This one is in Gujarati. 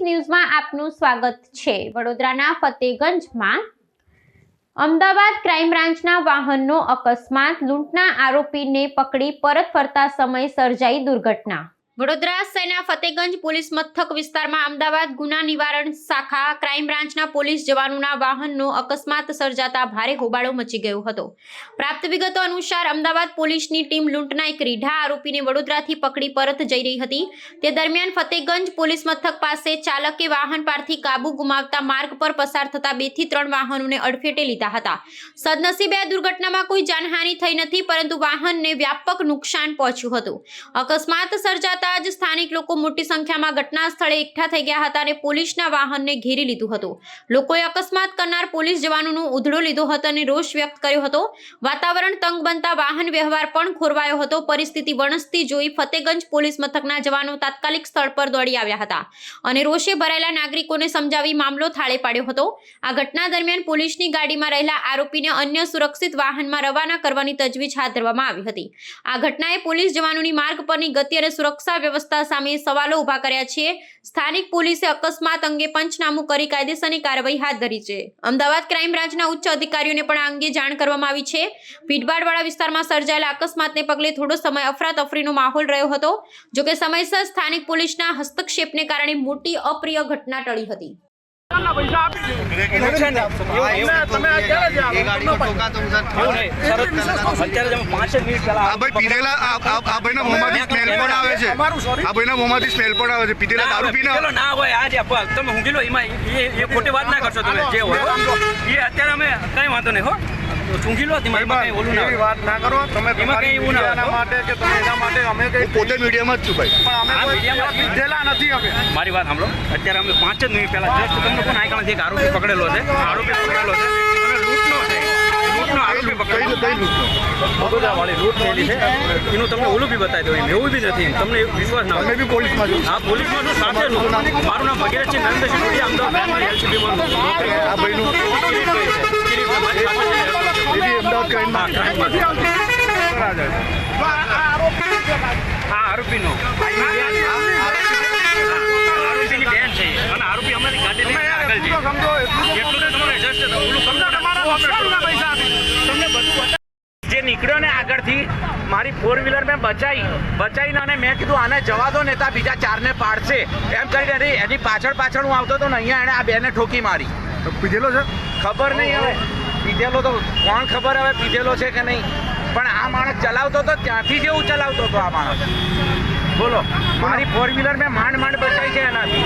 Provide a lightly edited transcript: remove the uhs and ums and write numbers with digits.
ન્યૂઝમાં આપનું સ્વાગત છે। વડોદરાના ફતેગંજમાં અમદાવાદ ક્રાઇમ બ્રાન્ચના વાહનનો અકસ્માત, લૂંટના આરોપીને પકડી પરત ફરતા સમયે સર્જાઈ દુર્ઘટના। વડોદરા શહેરના ફતેગંજ પોલીસ મથક વિસ્તારમાં અમદાવાદ ગુના નિવારણ શાખા ક્રાઇમ બ્રાન્ચના પોલીસ જવાનોના વાહનનો અકસ્માત સર્જાતા ભારે હોબાળો મચી ગયો હતો। પ્રાપ્ત વિગતો અનુસાર અમદાવાદ પોલીસની ટીમ લૂંટના એક રીઢા આરોપીને વડોદરાથી પકડી પરત જઈ રહી હતી। તે દરમિયાન ફતેગંજ પોલીસ મથક પાસે ચાલકે વાહન પરથી કાબુ ગુમાવતા માર્ગ પર પસાર થતા 2 થી 3 વાહનોને અડફેટે લીધા હતા। સદનસીબે આ દુર્ઘટનામાં કોઈ જાનહાનિ થઈ નથી, પરંતુ વાહનને વ્યાપક નુકસાન પહોંચ્યું હતું। અકસ્માત સર્જાતા જ સ્થાનિક લોકો મોટી સંખ્યામાં ઘટના સ્થળે એકઠા થઈ ગયા હતા અને પોલીસના વાહનને ઘેરી લીધું હતું। લોકોએ અકસ્માત કરનાર પોલીસ જવાનોનો ઉધડો લીધો હતો અને રોષ વ્યક્ત કર્યો હતો। વાતાવરણ તંગ બનતા વાહન વ્યવહાર પણ ખોરવાયો હતો। પરિસ્થિતિ વણસતી જોઈ ફતેગંજ પોલીસ મથકના જવાનો તાત્કાલિક સ્થળ પર દોડી આવ્યા હતા અને રોષે ભરાયેલા નાગરિકોને સમજાવી મામલો થાળે પાડ્યો હતો। આ ઘટના દરમિયાન પોલીસની ગાડીમાં રહેલા આરોપીને અન્ય સુરક્ષિત વાહનમાં રવાના કરવાની તજવીજ હાથ ધરવામાં આવી હતી। આ ઘટનાએ પોલીસ જવાનોની માર્ગ પરની ગતિ અને સુરક્ષા વ્યવસ્થા સામે સવાલો ઉભા કર્યા છે। સ્થાનિક પોલીસે અકસ્માત અંગે પંચનામું કરી કાયદેસરની કાર્યવાહી હાથ ધરી છે। અમદાવાદ ક્રાઇમ બ્રાન્ચના ઉચ્ચ અધિકારીઓને પણ આ અંગે જાણ કરવામાં આવી છે। ભીડભાડવાળા વિસ્તારમાં સર્જાયેલા અકસ્માતને પગલે થોડો સમય અફરાતફરીનો માહોલ રહ્યો હતો। જોકે સમયસર સ્થાનિક પોલીસના હસ્તક્ષેપને કારણે મોટી અપ્રિય ઘટના ટળી હતી। ચૂંકી લો એવી વાત ના કરો તમે તમારી મીડિયાના માટે કે તમે એના માટે અમે કઈ પોતે મીડિયામાં જ છું ભાઈ, પણ અમે કોઈ પીધેલા નથી। અમે મારી વાત સાંભળો, અત્યારે અમે 5 જ મિનિટ પહેલા જસ્ટ તમને પણ આઈકણ છે કે આરોપી પકડેલો છે, તમે લૂંટનો છે, લૂંટનો આરોપી પકડેલો કઈ લૂંટનો વડોદરાવાળી લૂંટ થયેલી છે એનું તમને ઓલું બી બતાવી દઉં, એવું બી નથી, તમને વિશ્વાસ ના અમે બી પોલીસમાં છું। હા, પોલીસમાં છું, સાથે મારું નામ ભગીરથસિંહ નરેન્દ્રસિંહ ટોડિયા, અમદાવાદ એલસીબીમાં આ ભાઈનું આરોપીનો આરોપીની બેન છે અને આરોપી અમારી ગાડી લઈને આગળ છે, એટલું તો તમારે જસ્ટ ઓલું તમને બધું જે નીકળ્યો ને આગળથી મારી 4 વ્હીલર મેં બચાઈને અને મેં કીધું આને જવા દો ને ત્યાં બીજા 4 ને પાડશે એમ કરીને એની પાછળ હું આવતો હતો ને અહીંયા એણે આ બેને ઠોકી મારી। પીધેલો છે ખબર નહીં, હવે પીધેલો તો કોણ ખબર હવે પીધેલો છે કે નહીં, પણ આ માણસ ચલાવતો હતો ત્યાંથી જેવું ચલાવતો હતો આ માણસ। બોલો, મારી 4 વ્હીલર મેં માંડ બચાવી છે એનાથી।